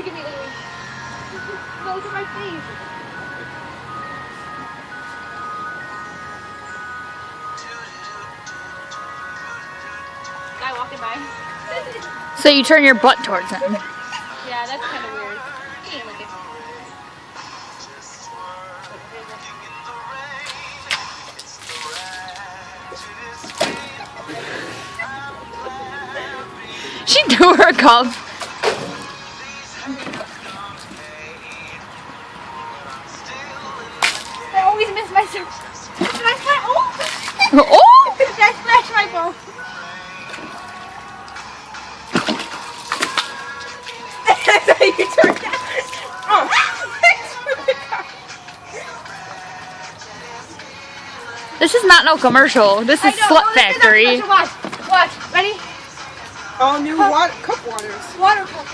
Look at me. No, look at my face. Guy walking by. So you turn your butt towards him. Yeah, that's kind of weird. Can't look at She threw her cup. I always miss myself. Did I splash? Oh! Oh! Did I splash my phone? That's how you turn down. Oh! This is not no commercial. This is Slut Factory. Watch. Ready? All new water, cup waters. Water cup.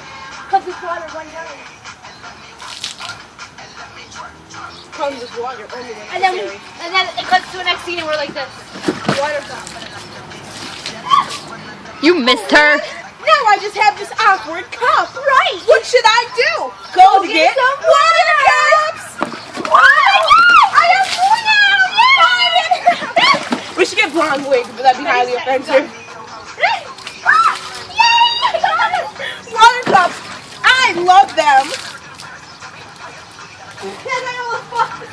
Cup with water, $1. Comes with water only when And then necessary. it cuts to the next scene and we're like this. Water cup. You missed her. Now I just have this awkward cup. Right. What should I do? Go to get some water cups. I have We should get blonde wigs, but that'd be highly offensive. Water cups. I love them.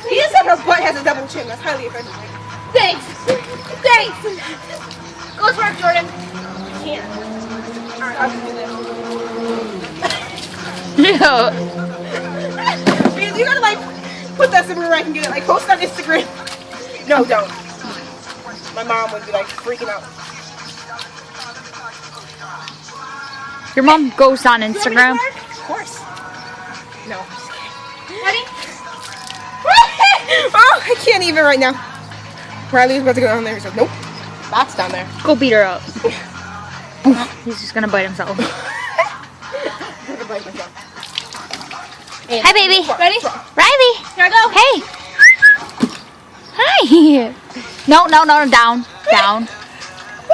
He just said her butt has a double chin. That's highly offensive. Thanks. Go twerk, Jordan. Can't. Alright, I'll just do this. Yeah. You gotta like put that somewhere where I can get it. Like post on Instagram. No, don't. My mom would be like freaking out. Your mom goes on Instagram. Of course. No. Ready? Oh, I can't even right now. Riley was about to go down there. He's like, nope. That's down there. Go beat her up. He's just gonna bite himself. I'm gonna bite myself. Hi, baby. Ready? Riley. Here I go. Hey. Hi. No, down.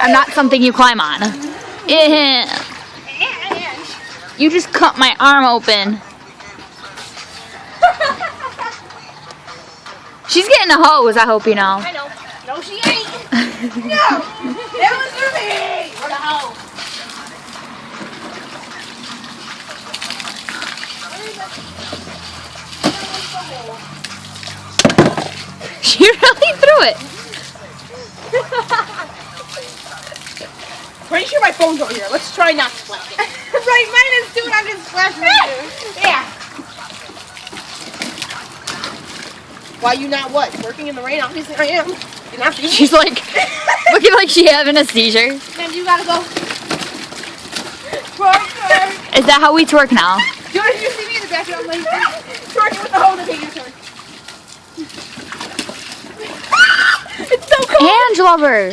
I'm not something you climb on. Yeah. You just cut my arm open. She's getting a hose, I hope you know. I know. No, she ain't. No. That was for me. Or the hoe. She really threw it. Pretty sure my phone's over here. Let's try not to splash it. Right, mine is too, and I'm just splashing it. Yeah. Why you not what? Working in the rain? Obviously I am. You're not seeing me? She's like, looking like she having a seizure. Then you gotta go. Twerk. Is that how we twerk now? Jordan, you see me in the bathroom? I'm like, Twerking with the hole to take your turn. it's so cold. Ange lover.